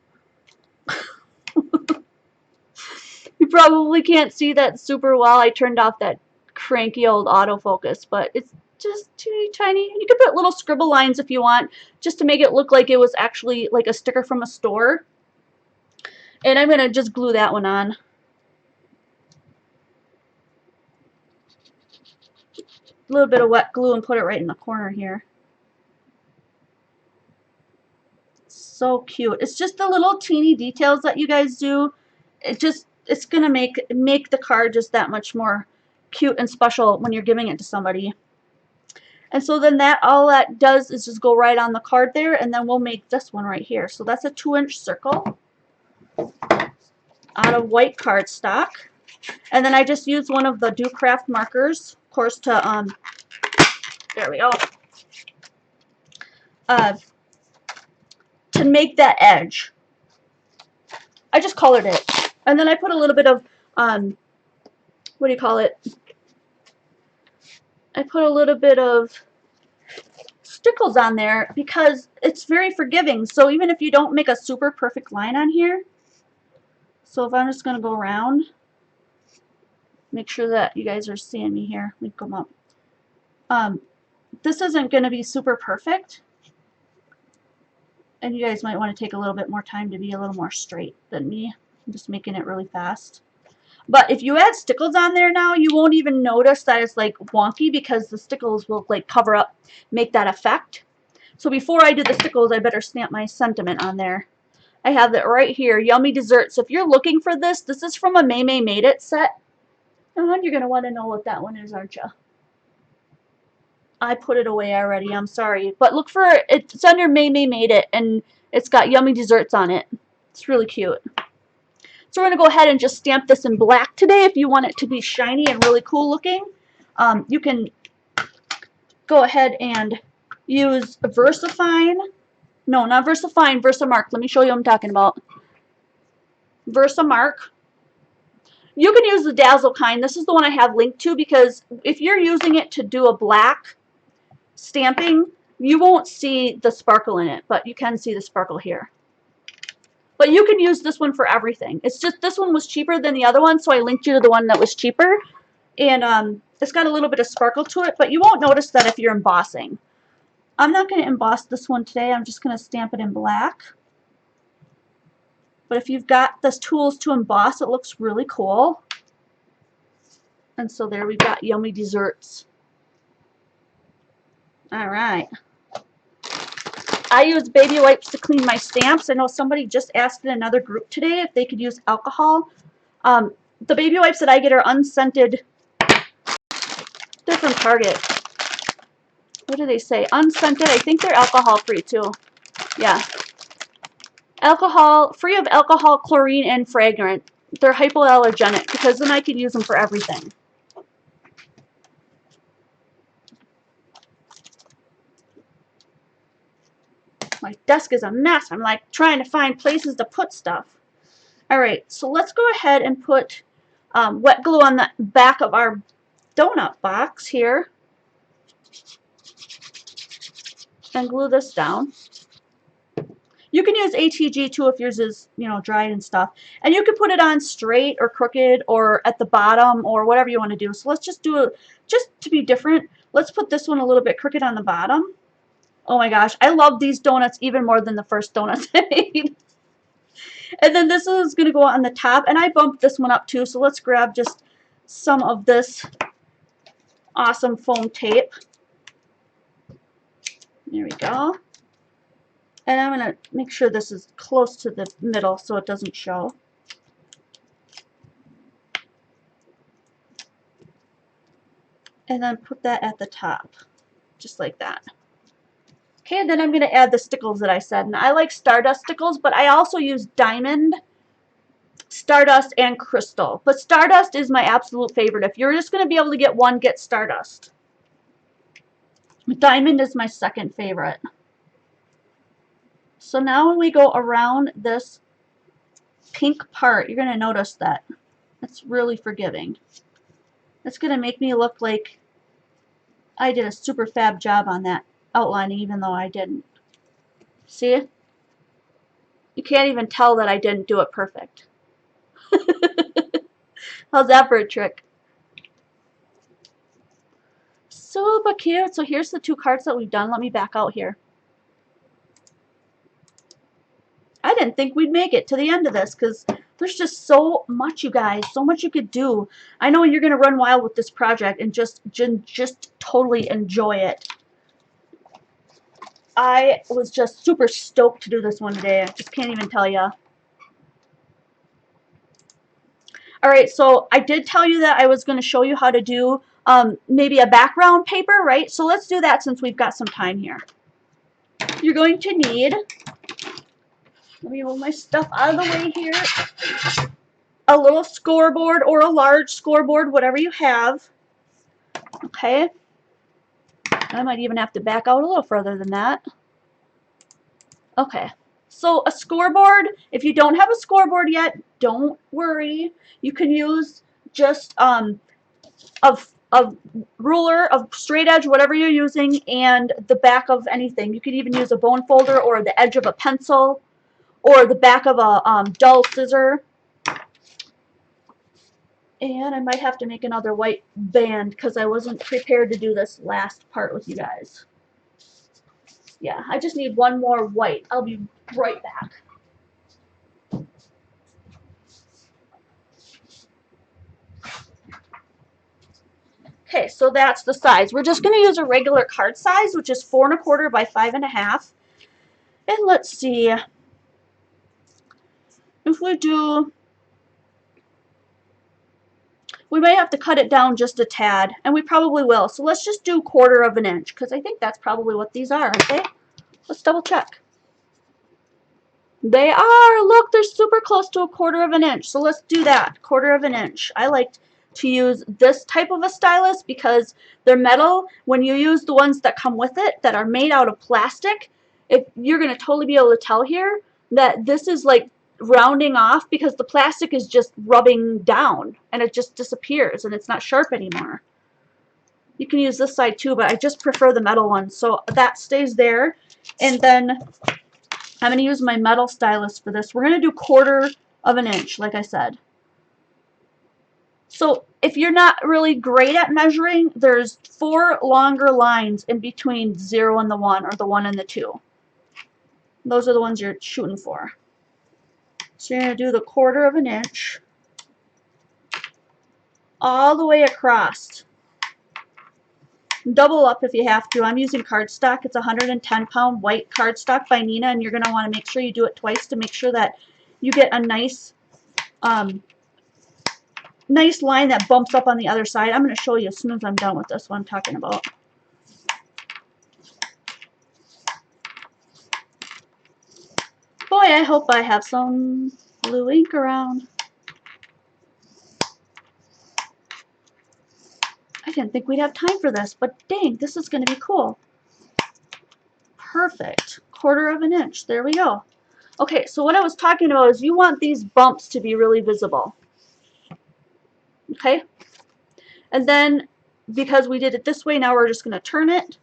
You probably can't see that super well. I turned off that cranky old autofocus, but it's just teeny tiny. You can put little scribble lines if you want, just to make it look like it was actually like a sticker from a store. And I'm going to just glue that one on. A little bit of wet glue and put it right in the corner here. So cute. It's just the little teeny details that you guys do. It's gonna make the card just that much more cute and special when you're giving it to somebody. And so then all that does is just go right on the card there, and then we'll make this one right here. So that's a 2-inch circle out of white cardstock. And then I just use one of the Do Craft markers, of course, to, there we go, to make that edge. I just colored it. And then I put a little bit of, what do you call it? I put a little bit of stickles on there because it's very forgiving. So even if you don't make a super perfect line on here, so if I'm just going to go around, make sure that you guys are seeing me here. Let me come up. This isn't going to be super perfect. And you guys might want to take a little bit more time to be a little more straight than me. I'm just making it really fast. But if you add stickles on there now, you won't even notice that it's like wonky because the stickles will like cover up, make that effect. So before I do the stickles, I better stamp my sentiment on there. I have it right here, Yummy Desserts. If you're looking for this, this is from a May Made It set. Oh, you're going to want to know what that one is, aren't you? I put it away already, I'm sorry. But look for it, it's under May Made It, and it's got Yummy Desserts on it. It's really cute. So we're going to go ahead and just stamp this in black today if you want it to be shiny and really cool looking. You can go ahead and use Versafine. No, not Versafine, Versamark. Let me show you what I'm talking about. Versamark. You can use the Dazzle kind. This is the one I have linked to because if you're using it to do a black stamping, you won't see the sparkle in it, but you can see the sparkle here. But you can use this one for everything. It's just this one was cheaper than the other one, so I linked you to the one that was cheaper. And it's got a little bit of sparkle to it, but you won't notice that if you're embossing. I'm not going to emboss this one today. I'm just going to stamp it in black. But if you've got the tools to emboss, it looks really cool. And so there we've got Yummy Desserts. All right. I use baby wipes to clean my stamps. I know somebody just asked in another group today if they could use alcohol. The baby wipes that I get are unscented. They're from Target. What do they say? Unscented. I think they're alcohol free too. Yeah. Alcohol, free of alcohol, chlorine, and fragrant. They're hypoallergenic because then I can use them for everything. My desk is a mess. I'm like trying to find places to put stuff. Alright, so let's go ahead and put wet glue on the back of our donut box here. And glue this down. You can use ATG too if yours is, you know, dried and stuff. And you can put it on straight or crooked or at the bottom or whatever you want to do. So let's just do it, just to be different, let's put this one a little bit crooked on the bottom. Oh my gosh, I love these donuts even more than the first donuts I made. And then this is going to go on the top, and I bumped this one up too, so let's grab just some of this awesome foam tape. There we go. And I'm going to make sure this is close to the middle so it doesn't show. And then put that at the top, just like that. Okay, and then I'm going to add the stickles that I said. And I like Stardust stickles, but I also use Diamond, Stardust, and Crystal. But Stardust is my absolute favorite. If you're just going to be able to get one, get Stardust. Diamond is my second favorite. So now when we go around this pink part, you're going to notice that it's really forgiving. It's going to make me look like I did a super fab job on that outlining, even though I didn't. See? You can't even tell that I didn't do it perfect. How's that for a trick? Super cute. So here's the two cards that we've done. Let me back out here. I didn't think we'd make it to the end of this because there's just so much, you guys. So much you could do. I know you're going to run wild with this project and just totally enjoy it. I was just super stoked to do this one today. I just can't even tell you. Alright, so I did tell you that I was going to show you how to do maybe a background paper, right? So let's do that since we've got some time here. You're going to need, let me move my stuff out of the way here. a little scoreboard or a large scoreboard, whatever you have. Okay. I might even have to back out a little further than that. Okay. So a scoreboard, if you don't have a scoreboard yet, don't worry. You can use just a ruler, of straight edge, whatever you're using, and the back of anything. You could even use a bone folder or the edge of a pencil or the back of a dull scissor. And I might have to make another white band because I wasn't prepared to do this last part with you guys. Yeah, I just need one more white. I'll be right back. Okay, so that's the size. We're just going to use a regular card size, which is 4 1/4 by 5 1/2. And let's see if we do. We may have to cut it down just a tad, and we probably will. So let's just do 1/4 of an inch, because I think that's probably what these are, okay? Let's double check. They are. Look, they're super close to 1/4 of an inch. So let's do that, 1/4 of an inch. I like to use this type of a stylus because they're metal. When you use the ones that come with it that are made out of plastic, you're going to totally be able to tell here that this is like rounding off because the plastic is just rubbing down and it just disappears and it's not sharp anymore. You can use this side too, but I just prefer the metal one. So that stays there. And then I'm going to use my metal stylus for this. We're going to do 1/4 of an inch, like I said. So if you're not really great at measuring, there's 4 longer lines in between 0 and the 1, or the 1 and the 2. Those are the ones you're shooting for. So you're going to do the 1/4 of an inch all the way across. Double up if you have to. I'm using cardstock. It's 110-pound white cardstock by Nina, and you're going to want to make sure you do it twice to make sure that you get a nice nice line that bumps up on the other side. I'm going to show you as soon as I'm done with this one I'm talking about. Boy, I hope I have some blue ink around. I didn't think we'd have time for this, but dang, this is going to be cool. Perfect. 1/4 of an inch. There we go. Okay, so what I was talking about is you want these bumps to be really visible. Okay? And then, because we did it this way, now we're just going to turn it.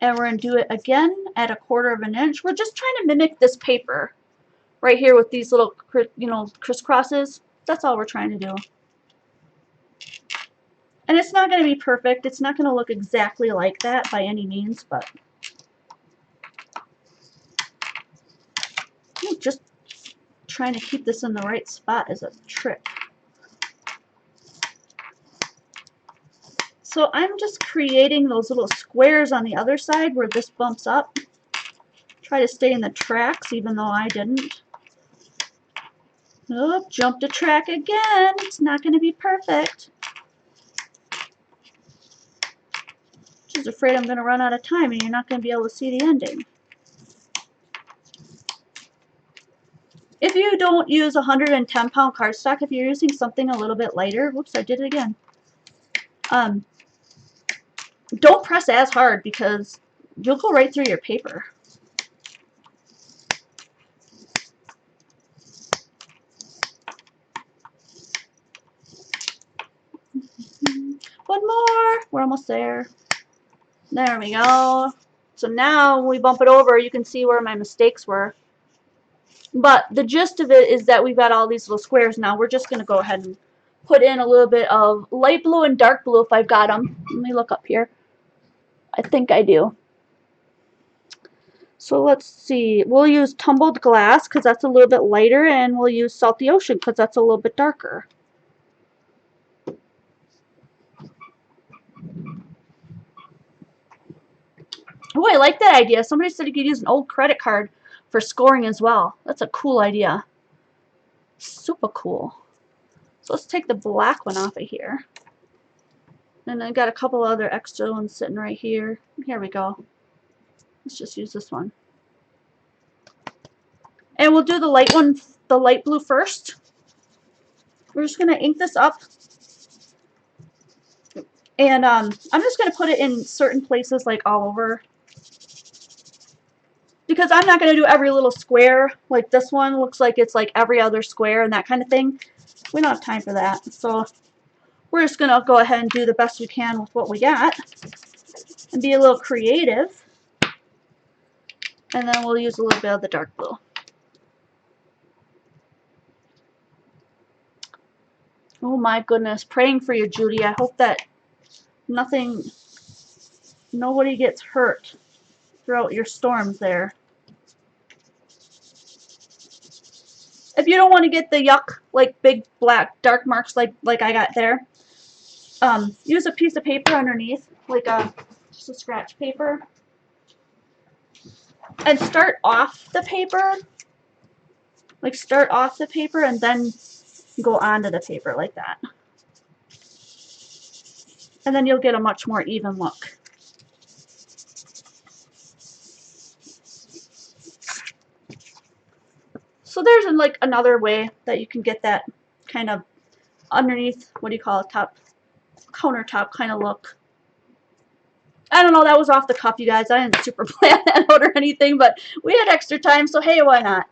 And we're going to do it again at 1/4 of an inch. We're just trying to mimic this paper right here with these little, crisscrosses. That's all we're trying to do. And it's not going to be perfect. It's not going to look exactly like that by any means, but just trying to keep this in the right spot is a trick. So I'm just creating those little squares on the other side where this bumps up. Try to stay in the tracks even though I didn't. Oh, jumped a track again. It's not going to be perfect. Just afraid I'm going to run out of time and you're not going to be able to see the ending. If you don't use 110-pound cardstock, if you're using something a little bit lighter, whoops, I did it again. Don't press as hard because you'll go right through your paper. One more. We're almost there. There we go. So now when we bump it over, you can see where my mistakes were. But the gist of it is that we've got all these little squares now. We're just going to go ahead and put in a little bit of light blue and dark blue if I've got them. Let me look up here. I think I do. So let's see. We'll use tumbled glass because that's a little bit lighter, and we'll use salty ocean because that's a little bit darker. Oh, I like that idea. Somebody said you could use an old credit card for scoring as well. That's a cool idea. Super cool. So let's take the black one off of here. And I got a couple other extra ones sitting right here. Here we go. Let's just use this one. And we'll do the light one, the light blue first. We're just going to ink this up. And I'm just going to put it in certain places, like all over. Because I'm not going to do every little square. Like this one looks like it's like every other square and that kind of thing. We don't have time for that. So we're just going to go ahead and do the best we can with what we got. And be a little creative. And then we'll use a little bit of the dark blue. Oh my goodness. Praying for you, Judy. I hope that nobody gets hurt throughout your storms there. If you don't want to get the yuck, like big black dark marks like I got there, use a piece of paper underneath, like just a scratch paper, and start off the paper. Like start off the paper and then go onto the paper like that. And then you'll get a much more even look. So there's like another way that you can get that kind of underneath, what do you call it, top countertop kind of look. I don't know, that was off the cuff, you guys. I didn't super plan that out or anything, but we had extra time, so hey, why not?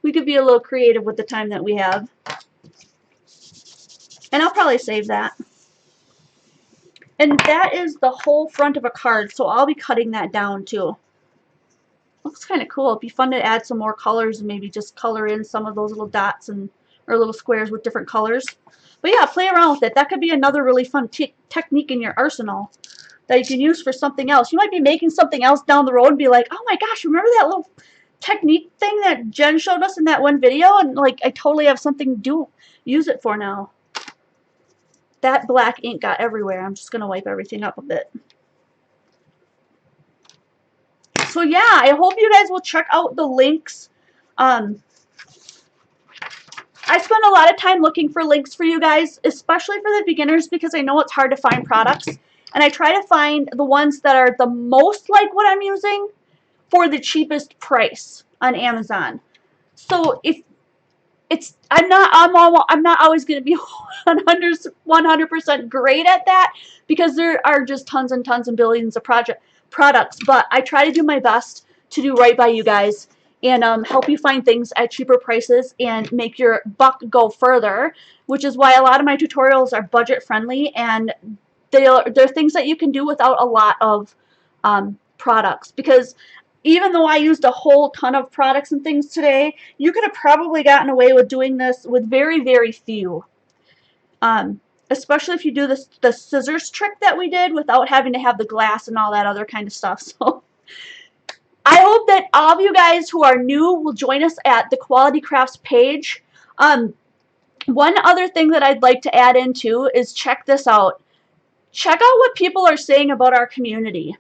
We could be a little creative with the time that we have. And I'll probably save that. And that is the whole front of a card, so I'll be cutting that down too. Looks kind of cool. It'd be fun to add some more colors and maybe just color in some of those little dots or little squares with different colors. But yeah, play around with it. That could be another really fun technique in your arsenal that you can use for something else. You might be making something else down the road and be like, oh my gosh, remember that little technique thing that Jen showed us in that one video? And like, I totally have something to use it for now. That black ink got everywhere. I'm just going to wipe everything up a bit. So yeah, I hope you guys will check out the links. I spend a lot of time looking for links for you guys, especially for the beginners, because I know it's hard to find products. And I try to find the ones that are the most like what I'm using for the cheapest price on Amazon. So if it's, I'm not always going to be 100% great at that, because there are just tons and tons and billions of products, but I try to do my best to do right by you guys and help you find things at cheaper prices and make your buck go further, which is why a lot of my tutorials are budget friendly, and they're things that you can do without a lot of products. Because even though I used a whole ton of products and things today, you could have probably gotten away with doing this with very, very few. Especially if you do the scissors trick that we did without having to have the glass and all that other kind of stuff. So I hope that all of you guys who are new will join us at the Quality Crafts page. One other thing that I'd like to add into is check this out. Check out what people are saying about our community.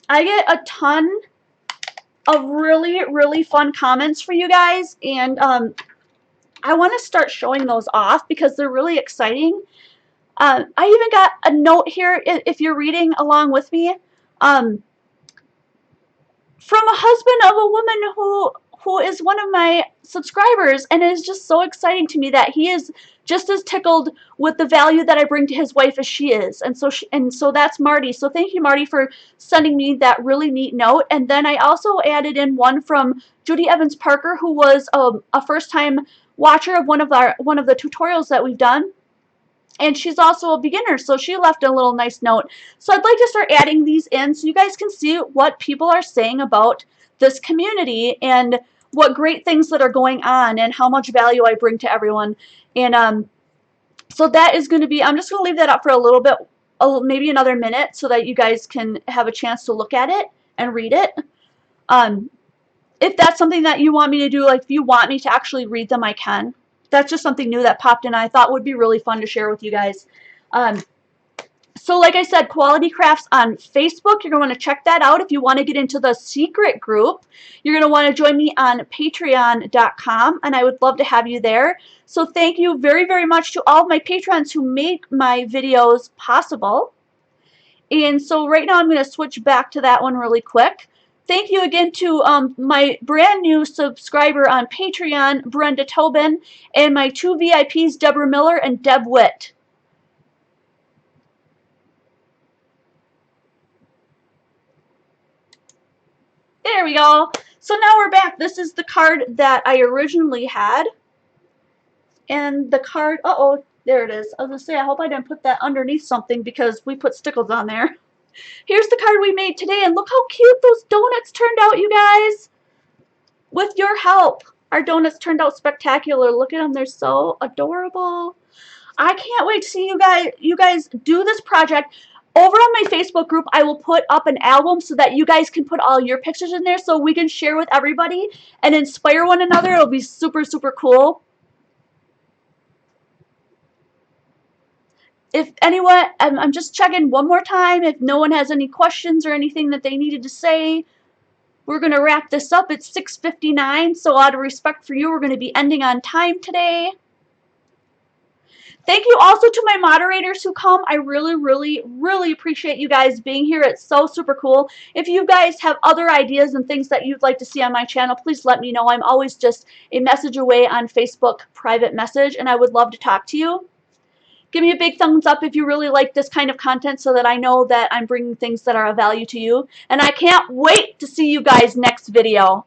I get a ton of really, really fun comments for you guys, and I want to start showing those off because they're really exciting. I even got a note here, if you're reading along with me, from a husband of a woman who is one of my subscribers, and it is just so exciting to me that he is just as tickled with the value that I bring to his wife as she is. And so that's Marty. So thank you, Marty, for sending me that really neat note. And then I also added in one from Judy Evans Parker, who was a first-time watcher of one of the tutorials that we've done. And she's also a beginner, so she left a little nice note. So I'd like to start adding these in so you guys can see what people are saying about this community and what great things that are going on and how much value I bring to everyone. And so that is going to be, I'm just going to leave that up for a little bit, maybe another minute, so that you guys can have a chance to look at it and read it. If that's something that you want me to do, like if you want me to actually read them, I can. That's just something new that popped in I thought would be really fun to share with you guys. So like I said, Quality Crafts on Facebook. You're going to want to check that out. If you want to get into the secret group, you're going to want to join me on patreon.com, and I would love to have you there. So thank you very, very much to all of my patrons who make my videos possible. And so right now I'm going to switch back to that one really quick. Thank you again to my brand new subscriber on Patreon, Brenda Tobin, and my 2 VIPs, Deborah Miller and Deb Witt. There we go. So now we're back. This is the card that I originally had. And the card, uh-oh, there it is. I was going to say, I hope I didn't put that underneath something because we put stickles on there. Here's the card we made today, and look how cute those donuts turned out, you guys. With your help, our donuts turned out spectacular. Look at them. They're so adorable. I can't wait to see you guys do this project. Over on my Facebook group, I will put up an album so that you guys can put all your pictures in there so we can share with everybody and inspire one another. It'll be super, super cool. If anyone, I'm just checking one more time if no one has any questions or anything that they needed to say. We're going to wrap this up. It's 6:59, so out of respect for you, we're going to be ending on time today. Thank you also to my moderators who come. I really, really, really appreciate you guys being here. It's so super cool. If you guys have other ideas and things that you'd like to see on my channel, please let me know. I'm always just a message away on Facebook private message, and I would love to talk to you. Give me a big thumbs up if you really like this kind of content so that I know that I'm bringing things that are of value to you. And I can't wait to see you guys next video.